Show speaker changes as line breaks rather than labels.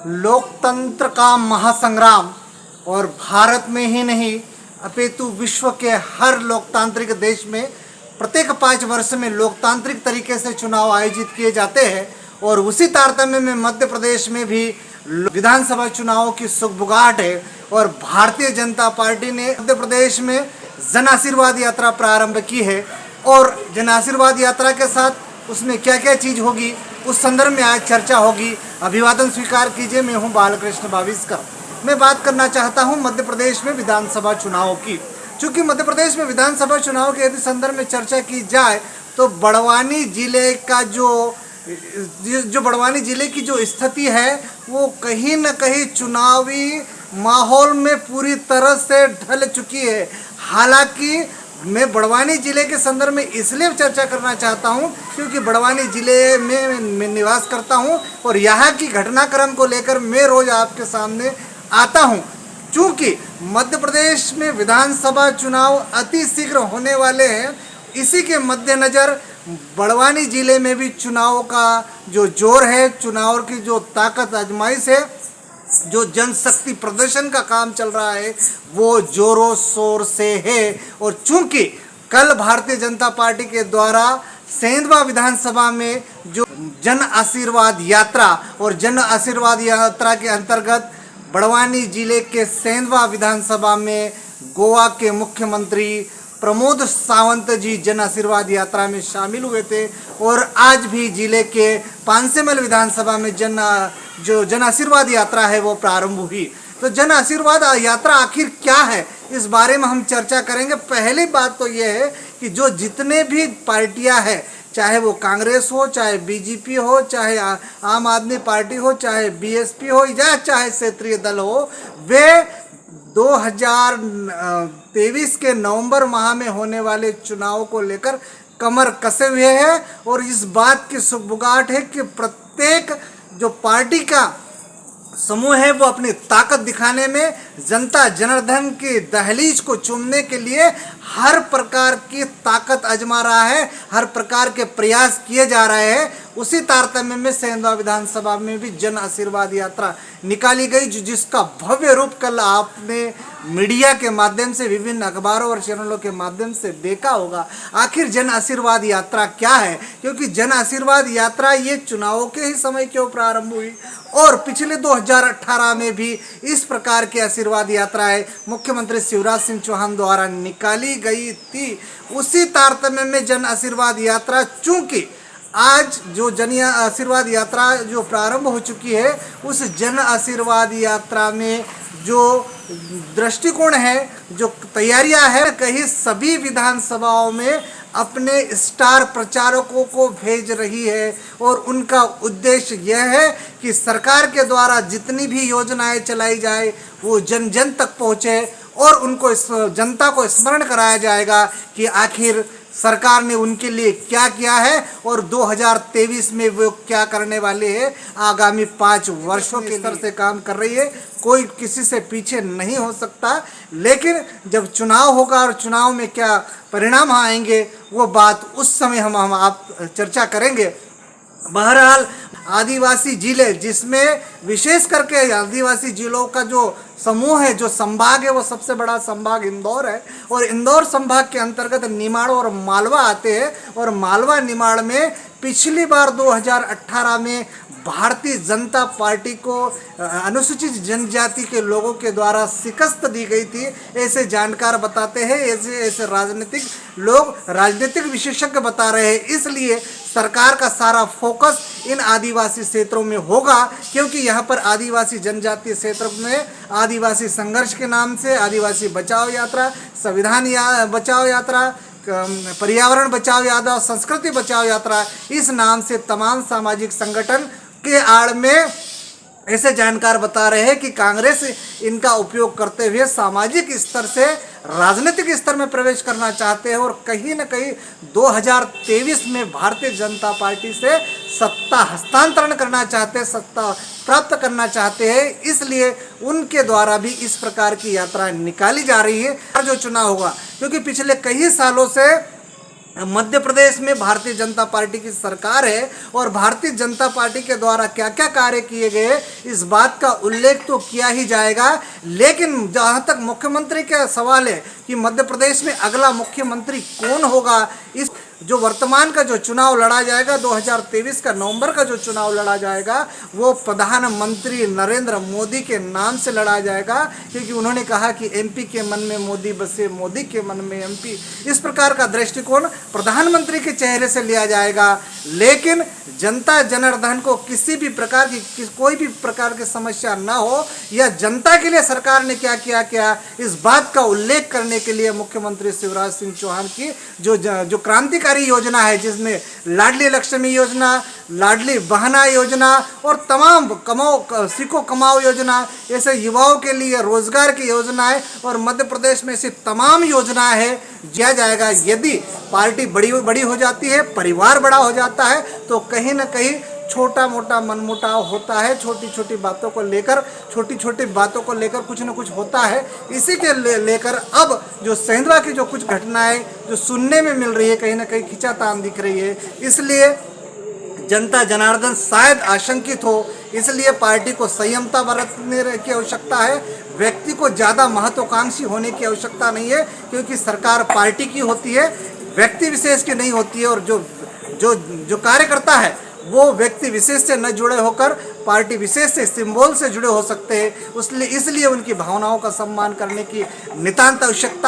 लोकतंत्र का महासंग्राम और भारत में ही नहीं अपितु विश्व के हर लोकतांत्रिक देश में प्रत्येक 5 वर्ष में लोकतांत्रिक तरीके से चुनाव आयोजित किए जाते हैं और उसी तारतम्य में मध्य प्रदेश में भी विधानसभा चुनावों की सुगबुगाहट है। और भारतीय जनता पार्टी ने मध्य प्रदेश में जन आशीर्वाद यात्रा प्रारंभ की है और जन आशीर्वाद यात्रा के साथ उसमें क्या क्या चीज़ होगी उस संदर्भ में आज चर्चा होगी। अभिवादन स्वीकार कीजिए, मैं हूं बालकृष्ण भाविस्कर। मैं बात करना चाहता हूं मध्य प्रदेश में विधानसभा चुनाव की। चूँकि मध्य प्रदेश में विधानसभा चुनाव के यदि संदर्भ में चर्चा की जाए तो बड़वानी जिले का जो बड़वानी जिले की जो स्थिति है वो कहीं न कहीं चुनावी माहौल में पूरी तरह से ढल चुकी है। हालांकि मैं बड़वानी ज़िले के संदर्भ में इसलिए चर्चा करना चाहता हूं क्योंकि बड़वानी ज़िले में मैं निवास करता हूं और यहाँ की घटनाक्रम को लेकर मैं रोज़ आपके सामने आता हूं। चूँकि मध्य प्रदेश में विधानसभा चुनाव अति शीघ्र होने वाले हैं, इसी के मद्देनज़र बड़वानी ज़िले में भी चुनाव का जो जोर है, चुनाव की जो ताकत आजमाइश है, जो जनशक्ति प्रदर्शन का काम चल रहा है वो जोरों शोर से है। और चूंकि कल भारतीय जनता पार्टी के द्वारा सेंधवा विधानसभा में जो जन आशीर्वाद यात्रा और जन आशीर्वाद यात्रा के अंतर्गत बड़वानी जिले के सेंधवा विधानसभा में गोवा के मुख्यमंत्री प्रमोद सावंत जी जन आशीर्वाद यात्रा में शामिल हुए थे और आज भी जिले के पांसेमल विधानसभा में जो जन आशीर्वाद यात्रा है वो प्रारंभ हुई। तो जन आशीर्वाद यात्रा आखिर क्या है, इस बारे में हम चर्चा करेंगे। पहली बात तो ये है कि जो जितने भी पार्टियां हैं, चाहे वो कांग्रेस हो, चाहे बीजेपी हो, चाहे आम आदमी पार्टी हो, चाहे बीएसपी हो या चाहे क्षेत्रीय दल हो, वे 2023 के नवंबर माह में होने वाले चुनाव को लेकर कमर कसे हुए हैं। और इस बात की सुगबुगाहट है कि प्रत्येक जो पार्टी का समूह है वो अपनी ताकत दिखाने में, जनता जनार्दन की दहलीज को चूमने के लिए हर प्रकार की ताकत आजमा रहा है, हर प्रकार के प्रयास किए जा रहे हैं। उसी तारतम्य में सेंधवा विधानसभा में भी जन आशीर्वाद यात्रा निकाली गई, जिसका भव्य रूप कल आपने मीडिया के माध्यम से, विभिन्न अखबारों और चैनलों के माध्यम से देखा होगा। आखिर जन आशीर्वाद यात्रा क्या है, क्योंकि जन आशीर्वाद यात्रा ये चुनावों के ही समय क्यों प्रारंभ हुई और पिछले 2018 में भी इस प्रकार की आशीर्वाद यात्राएं मुख्यमंत्री शिवराज सिंह चौहान द्वारा निकाली गई थी। उसी तारतम्य में जन आशीर्वाद यात्रा, चूंकि आज जो जन आशीर्वाद यात्रा जो प्रारंभ हो चुकी है, उस जन आशीर्वाद यात्रा में जो दृष्टिकोण है, जो तैयारियां हैं, कहीं सभी विधानसभाओं में अपने स्टार प्रचारकों को भेज रही है और उनका उद्देश्य यह है कि सरकार के द्वारा जितनी भी योजनाएं चलाई जाए वो जन जन तक पहुँचे और उनको जनता को स्मरण कराया जाएगा कि आखिर सरकार ने उनके लिए क्या किया है और 2023 में वो क्या करने वाले हैं। आगामी 5 वर्षों के स्तर से काम कर रही है, कोई किसी से पीछे नहीं हो सकता। लेकिन जब चुनाव होगा और चुनाव में क्या परिणाम आएंगे वो बात उस समय हम आप चर्चा करेंगे। बहरहाल आदिवासी जिले, जिसमें विशेष करके आदिवासी जिलों का जो समूह है, जो संभाग है, वो सबसे बड़ा संभाग इंदौर है और इंदौर संभाग के अंतर्गत निमाड़ और मालवा आते हैं। और मालवा निमाड़ में पिछली बार 2018 में भारतीय जनता पार्टी को अनुसूचित जनजाति के लोगों के द्वारा शिकस्त दी गई थी, ऐसे जानकार बताते हैं, ऐसे राजनीतिक लोग, राजनीतिक विशेषज्ञ बता रहे हैं। इसलिए सरकार का सारा फोकस इन आदिवासी क्षेत्रों में होगा, क्योंकि यहाँ पर आदिवासी जनजातीय क्षेत्र में आदिवासी संघर्ष के नाम से आदिवासी बचाओ यात्रा, संविधान बचाओ यात्रा, पर्यावरण बचाओ यात्रा, संस्कृति बचाओ यात्रा, इस नाम से तमाम सामाजिक संगठन के आड़ में ऐसे जानकार बता रहे हैं कि कांग्रेस इनका उपयोग करते हुए सामाजिक स्तर से राजनीतिक स्तर में प्रवेश करना चाहते हैं और कहीं न कहीं 2023 में भारतीय जनता पार्टी से सत्ता हस्तांतरण करना चाहते हैं, सत्ता प्राप्त करना चाहते हैं। इसलिए उनके द्वारा भी इस प्रकार की यात्रा निकाली जा रही है जो चुनाव होगा, क्योंकि पिछले कई सालों से मध्य प्रदेश में भारतीय जनता पार्टी की सरकार है और भारतीय जनता पार्टी के द्वारा क्या क्या कार्य किए गए इस बात का उल्लेख तो किया ही जाएगा। लेकिन जहाँ तक मुख्यमंत्री का सवाल है कि मध्य प्रदेश में अगला मुख्यमंत्री कौन होगा, इस जो वर्तमान का जो चुनाव लड़ा जाएगा 2023 का नवंबर का जो चुनाव लड़ा जाएगा वो प्रधानमंत्री नरेंद्र मोदी के नाम से लड़ा जाएगा, क्योंकि उन्होंने कहा कि एमपी के मन में मोदी बसे, मोदी के मन में एमपी। इस प्रकार का दृष्टिकोण प्रधानमंत्री के चेहरे से लिया जाएगा। लेकिन जनता जनार्दन को किसी भी प्रकार की कोई भी प्रकार की समस्या न हो या जनता के लिए सरकार ने क्या किया क्या, इस बात का उल्लेख करने के लिए मुख्यमंत्री शिवराज सिंह चौहान की जो क्रांतिकारी योजना है, जिसमें लाडली लक्ष्मी योजना, लाडली बहना योजना और तमाम सीखो कमाओ योजना, ऐसे युवाओं के लिए रोजगार की योजनाएं और मध्य प्रदेश में ऐसी तमाम योजनाएं है दिया जाएगा। यदि पार्टी बड़ी हो जाती है, परिवार बड़ा हो जाता है, तो कहीं ना कहीं छोटा मोटा मनमुटाव होता है, छोटी छोटी बातों को लेकर कुछ न कुछ होता है। इसी के लेकर अब जो सेंधवा की जो कुछ घटनाएं जो सुनने में मिल रही है, कहीं ना कहीं खिंचातान दिख रही है, इसलिए जनता जनार्दन शायद आशंकित हो। इसलिए पार्टी को संयमता बरतने की आवश्यकता है, व्यक्ति को ज़्यादा महत्वाकांक्षी होने की आवश्यकता नहीं है, क्योंकि सरकार पार्टी की होती है, व्यक्ति विशेष की नहीं होती है। और जो कार्यकर्ता है वो व्यक्ति विशेष से न जुड़े होकर पार्टी विशेष से, सिंबल से जुड़े हो सकते हैं। इसलिए उनकी भावनाओं का सम्मान करने की नितांत आवश्यकता